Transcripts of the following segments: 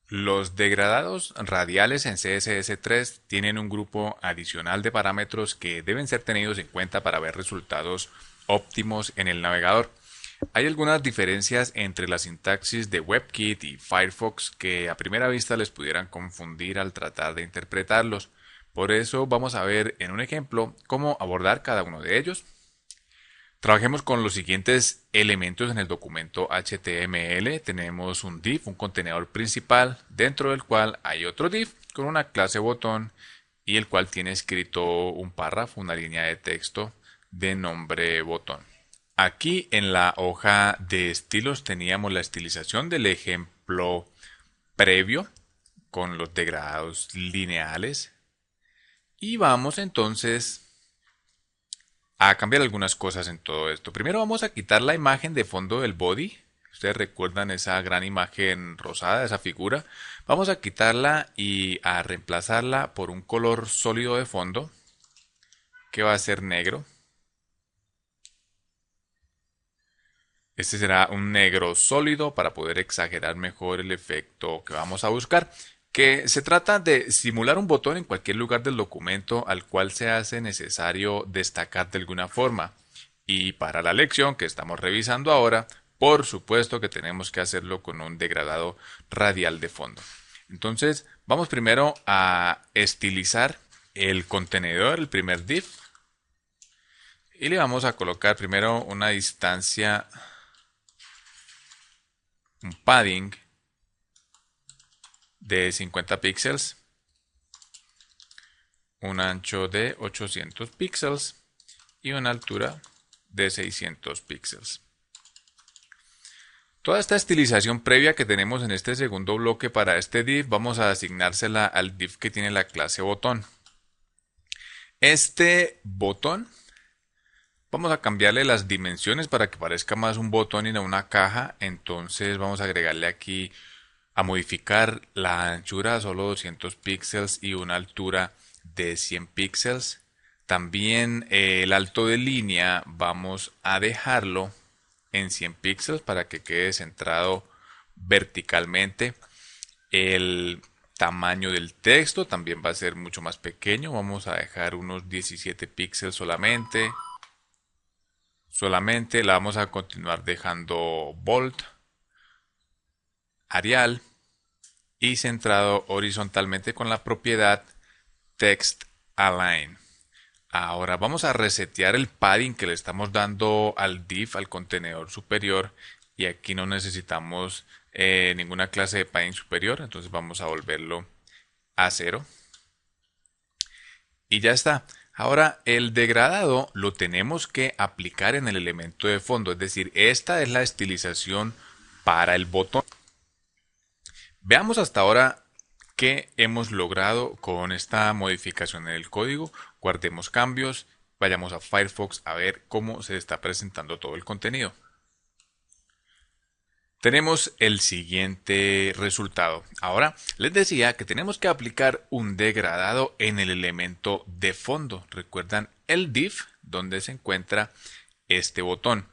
Los degradados radiales en CSS3 tienen un grupo adicional de parámetros que deben ser tenidos en cuenta para ver resultados óptimos en el navegador. Hay algunas diferencias entre la sintaxis de WebKit y Firefox que a primera vista les pudieran confundir al tratar de interpretarlos. Por eso vamos a ver en un ejemplo cómo abordar cada uno de ellos. Trabajemos con los siguientes elementos en el documento HTML. Tenemos un div, un contenedor principal, dentro del cual hay otro div con una clase botón y el cual tiene escrito un párrafo, una línea de texto de nombre botón. Aquí en la hoja de estilos teníamos la estilización del ejemplo previo con los degradados lineales y vamos entonces a cambiar algunas cosas en todo esto. Primero vamos a quitar la imagen de fondo del body. Ustedes recuerdan esa gran imagen rosada, esa figura. Vamos a quitarla y a reemplazarla por un color sólido de fondo que va a ser negro. Este será un negro sólido para poder exagerar mejor el efecto que vamos a buscar. Que se trata de simular un botón en cualquier lugar del documento al cual se hace necesario destacar de alguna forma. Y para la lección que estamos revisando ahora, por supuesto que tenemos que hacerlo con un degradado radial de fondo. Entonces, vamos primero a estilizar el contenedor, el primer div, y le vamos a colocar primero una distancia, un padding de 50 píxeles, un ancho de 800 píxeles y una altura de 600 píxeles. Toda esta estilización previa que tenemos en este segundo bloque para este div vamos a asignársela al div que tiene la clase botón. Este botón vamos a cambiarle las dimensiones para que parezca más un botón y no una caja. Entonces vamos a agregarle aquí a modificar la anchura a solo 200 píxeles y una altura de 100 píxeles. También el alto de línea vamos a dejarlo en 100 píxeles para que quede centrado verticalmente. El tamaño del texto también va a ser mucho más pequeño. Vamos a dejar unos 17 píxeles solamente. Solamente la vamos a continuar dejando bold, Arial y centrado horizontalmente con la propiedad Text Align. Ahora vamos a resetear el padding que le estamos dando al div, al contenedor superior, y aquí no necesitamos ninguna clase de padding superior, entonces vamos a volverlo a 0 y ya está. Ahora el degradado lo tenemos que aplicar en el elemento de fondo, es decir, esta es la estilización para el botón. Veamos hasta ahora qué hemos logrado con esta modificación en el código. Guardemos cambios, vayamos a Firefox a ver cómo se está presentando todo el contenido. Tenemos el siguiente resultado. Ahora les decía que tenemos que aplicar un degradado en el elemento de fondo. ¿Recuerdan el div donde se encuentra este botón?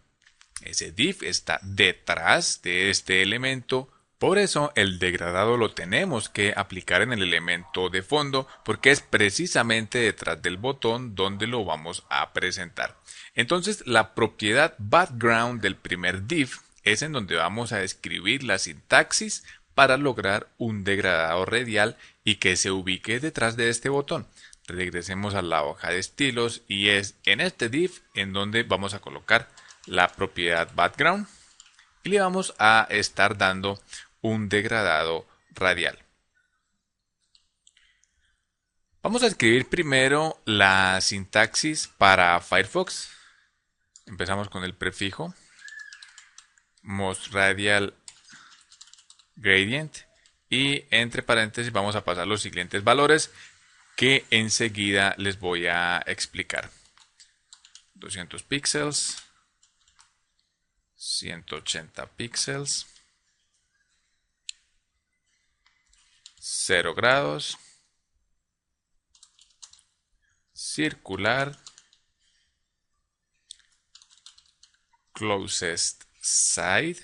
Ese div está detrás de este elemento. Por eso el degradado lo tenemos que aplicar en el elemento de fondo porque es precisamente detrás del botón donde lo vamos a presentar. Entonces la propiedad background del primer div es en donde vamos a escribir la sintaxis para lograr un degradado radial y que se ubique detrás de este botón. Regresemos a la hoja de estilos y es en este div en donde vamos a colocar la propiedad background y le vamos a estar dando un degradado radial. Vamos a escribir primero la sintaxis para Firefox. Empezamos con el prefijo most radial gradient y entre paréntesis vamos a pasar los siguientes valores que enseguida les voy a explicar. 200 píxeles, 180 píxeles, 0 grados, circular, closest side,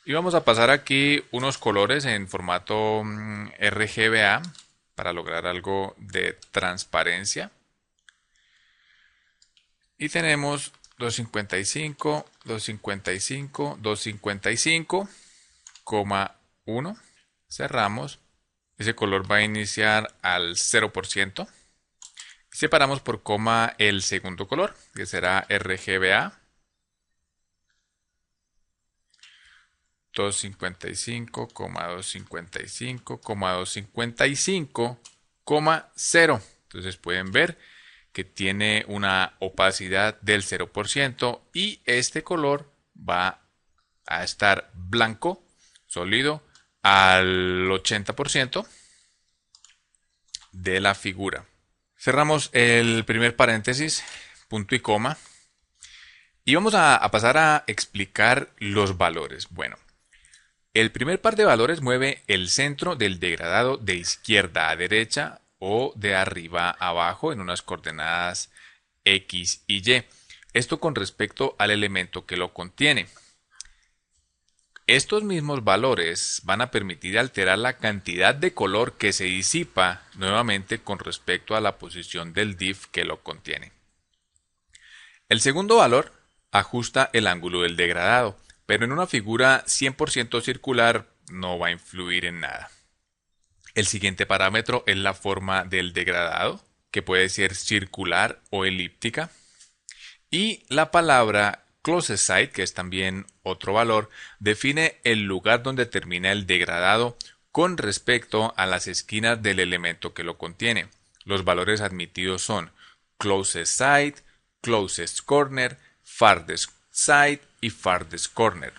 Y vamos a pasar aquí unos colores en formato RGBA para lograr algo de transparencia. Y tenemos 255, 255, 255,1. Cerramos. Ese color va a iniciar al 0%. Separamos por coma el segundo color, que será RGBA. 255,255,255,0. Entonces pueden ver que tiene una opacidad del 0% y este color va a estar blanco, sólido, al 80% de la figura. Cerramos el primer paréntesis, punto y coma, y vamos a pasar a explicar los valores. Bueno, el primer par de valores mueve el centro del degradado de izquierda a derecha o de arriba a abajo en unas coordenadas X y Y. Esto con respecto al elemento que lo contiene. Estos mismos valores van a permitir alterar la cantidad de color que se disipa nuevamente con respecto a la posición del div que lo contiene. El segundo valor ajusta el ángulo del degradado, pero en una figura 100% circular no va a influir en nada. El siguiente parámetro es la forma del degradado, que puede ser circular o elíptica. Y la palabra closest site, que es también otro valor, define el lugar donde termina el degradado con respecto a las esquinas del elemento que lo contiene. Los valores admitidos son closest site, closest corner, farthest side y farthest corner.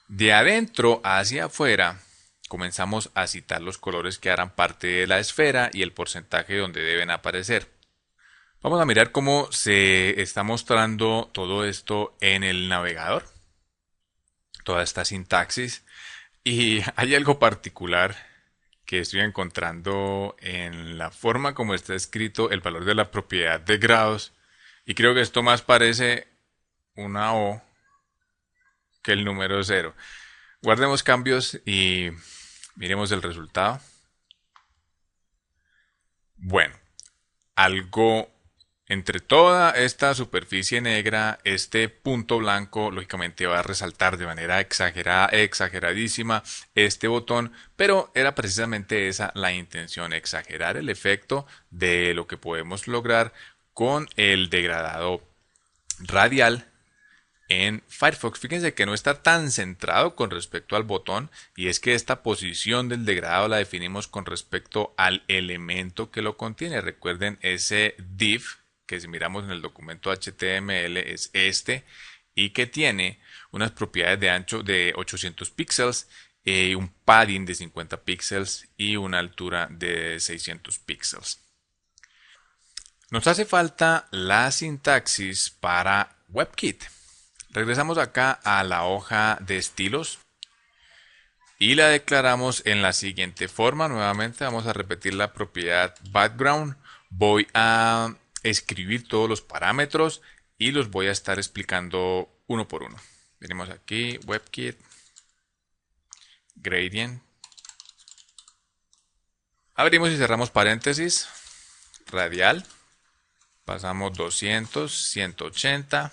De adentro hacia afuera comenzamos a citar los colores que harán parte de la esfera y el porcentaje donde deben aparecer. Vamos a mirar cómo se está mostrando todo esto en el navegador, toda esta sintaxis, y hay algo particular que estoy encontrando en la forma como está escrito el valor de la propiedad de grados, y creo que esto más parece una O que el número 0. Guardemos cambios y miremos el resultado. Bueno, algo entre toda esta superficie negra, este punto blanco lógicamente va a resaltar de manera exagerada, exageradísima este botón, pero era precisamente esa la intención, exagerar el efecto de lo que podemos lograr con el degradado radial en Firefox. Fíjense que no está tan centrado con respecto al botón, y es que esta posición del degradado la definimos con respecto al elemento que lo contiene. Recuerden ese div que si miramos en el documento HTML es este, y que tiene unas propiedades de ancho de 800 píxeles, un padding de 50 píxeles y una altura de 600 píxeles. Nos hace falta la sintaxis para WebKit. Regresamos acá a la hoja de estilos y la declaramos en la siguiente forma. Nuevamente vamos a repetir la propiedad background. Voy a escribir todos los parámetros y los voy a estar explicando uno por uno. Venimos aquí, WebKit, gradient. Abrimos y cerramos paréntesis, radial. Pasamos 200, 180.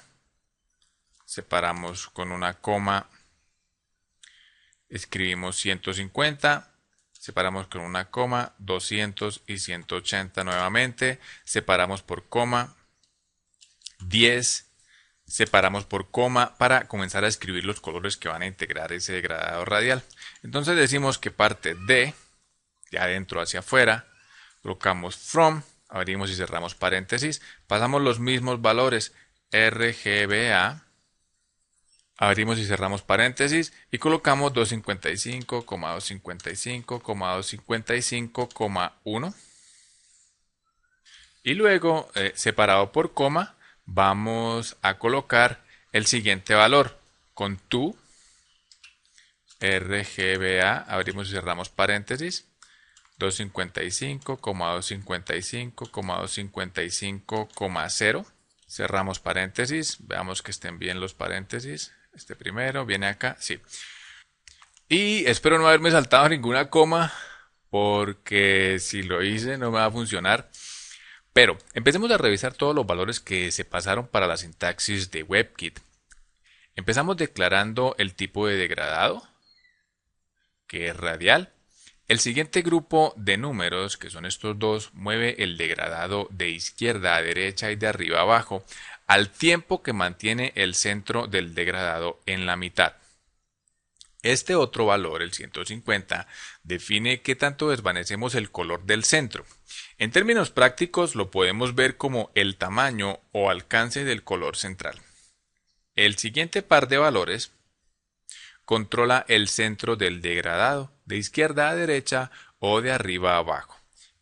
Separamos con una coma, escribimos 150, separamos con una coma, 200 y 180 nuevamente, separamos por coma, 10, separamos por coma para comenzar a escribir los colores que van a integrar ese degradado radial. Entonces decimos que parte de adentro hacia afuera, colocamos from, abrimos y cerramos paréntesis, pasamos los mismos valores RGBA, abrimos y cerramos paréntesis y colocamos 255,255,255,1 y luego separado por coma vamos a colocar el siguiente valor con to RGBA, abrimos y cerramos paréntesis, 255,255,255,0, cerramos paréntesis, veamos que estén bien los paréntesis, Este primero viene acá, sí. Y espero no haberme saltado ninguna coma, porque si lo hice no me va a funcionar. Pero empecemos a revisar todos los valores que se pasaron para la sintaxis de WebKit. Empezamos declarando el tipo de degradado, que es radial. El siguiente grupo de números, que son estos dos, mueve el degradado de izquierda a derecha y de arriba a abajo, al tiempo que mantiene el centro del degradado en la mitad. Este otro valor, el 150, define qué tanto desvanecemos el color del centro. En términos prácticos lo podemos ver como el tamaño o alcance del color central. El siguiente par de valores controla el centro del degradado, de izquierda a derecha o de arriba a abajo.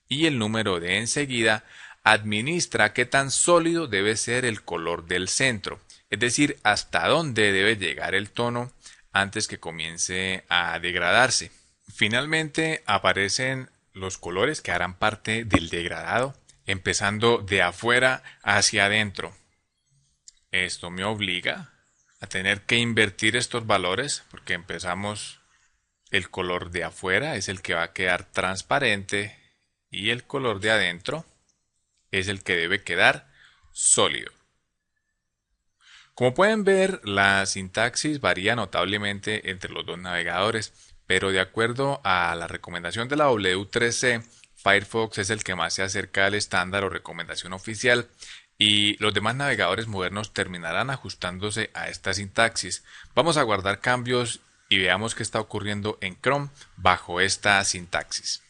Y el número de enseguida administra qué tan sólido debe ser el color del centro, es decir, hasta dónde debe llegar el tono antes que comience a degradarse. Finalmente aparecen los colores que harán parte del degradado, empezando de afuera hacia adentro. Esto me obliga a tener que invertir estos valores porque empezamos, el color de afuera es el que va a quedar transparente y el color de adentro es el que debe quedar sólido. Como pueden ver, la sintaxis varía notablemente entre los dos navegadores, pero de acuerdo a la recomendación de la W3C, Firefox es el que más se acerca al estándar o recomendación oficial y los demás navegadores modernos terminarán ajustándose a esta sintaxis. Vamos a guardar cambios y veamos qué está ocurriendo en Chrome bajo esta sintaxis.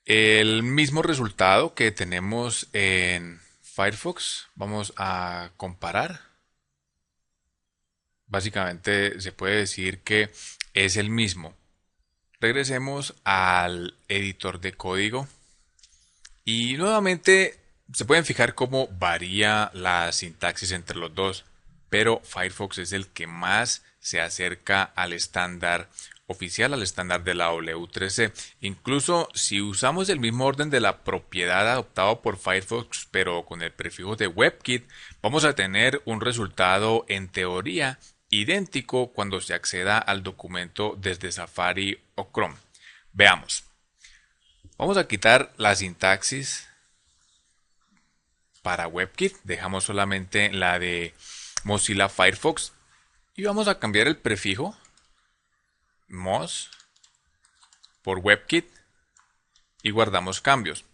El mismo resultado que tenemos en Firefox, vamos a comparar. Básicamente se puede decir que es el mismo. Regresemos al editor de código y nuevamente se pueden fijar cómo varía la sintaxis entre los dos, pero Firefox es el que más se acerca al estándar oficial, al estándar de la W3C. Incluso si usamos el mismo orden de la propiedad adoptado por Firefox, pero con el prefijo de WebKit, vamos a tener un resultado en teoría idéntico cuando se acceda al documento desde Safari o Chrome. Veamos. Vamos a quitar la sintaxis para WebKit, dejamos solamente la de Mozilla Firefox y vamos a cambiar el prefijo Moz por WebKit y guardamos cambios.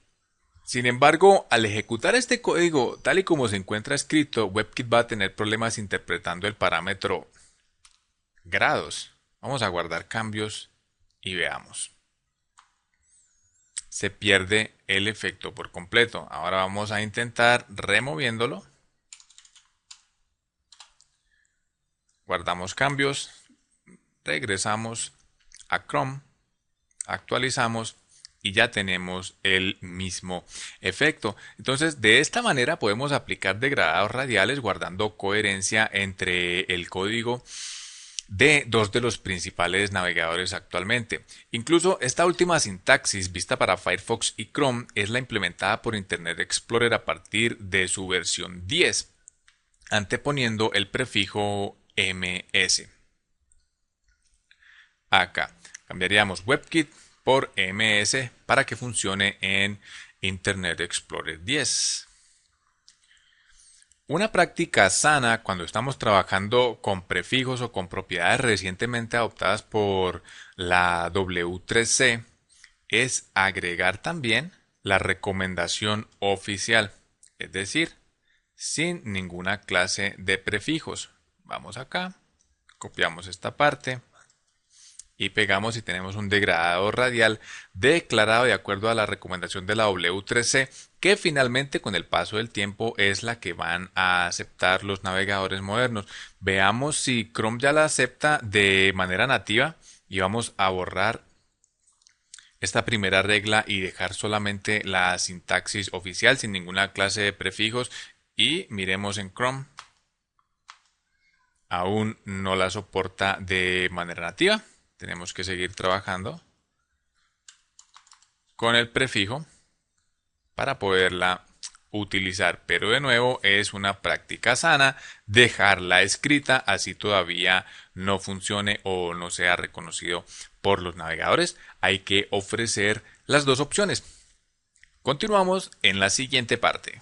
Sin embargo, al ejecutar este código tal y como se encuentra escrito, WebKit va a tener problemas interpretando el parámetro grados. Vamos a guardar cambios y veamos. Se pierde el efecto por completo. Ahora vamos a intentar removiéndolo. Guardamos cambios, regresamos a Chrome, actualizamos y ya tenemos el mismo efecto. Entonces, de esta manera podemos aplicar degradados radiales guardando coherencia entre el código de dos de los principales navegadores actualmente. Incluso esta última sintaxis vista para Firefox y Chrome es la implementada por Internet Explorer a partir de su versión 10, anteponiendo el prefijo ms. Acá cambiaríamos WebKit por ms para que funcione en Internet Explorer 10. Una práctica sana cuando estamos trabajando con prefijos o con propiedades recientemente adoptadas por la W3C es agregar también la recomendación oficial, es decir, sin ninguna clase de prefijos. Vamos acá, copiamos esta parte y pegamos y tenemos un degradado radial declarado de acuerdo a la recomendación de la W3C, que finalmente con el paso del tiempo es la que van a aceptar los navegadores modernos. Veamos si Chrome ya la acepta de manera nativa y vamos a borrar esta primera regla y dejar solamente la sintaxis oficial sin ninguna clase de prefijos y miremos en Chrome. Aún no la soporta de manera nativa. Tenemos que seguir trabajando con el prefijo para poderla utilizar, pero de nuevo es una práctica sana dejarla escrita, así todavía no funcione o no sea reconocido por los navegadores. Hay que ofrecer las dos opciones. Continuamos en la siguiente parte.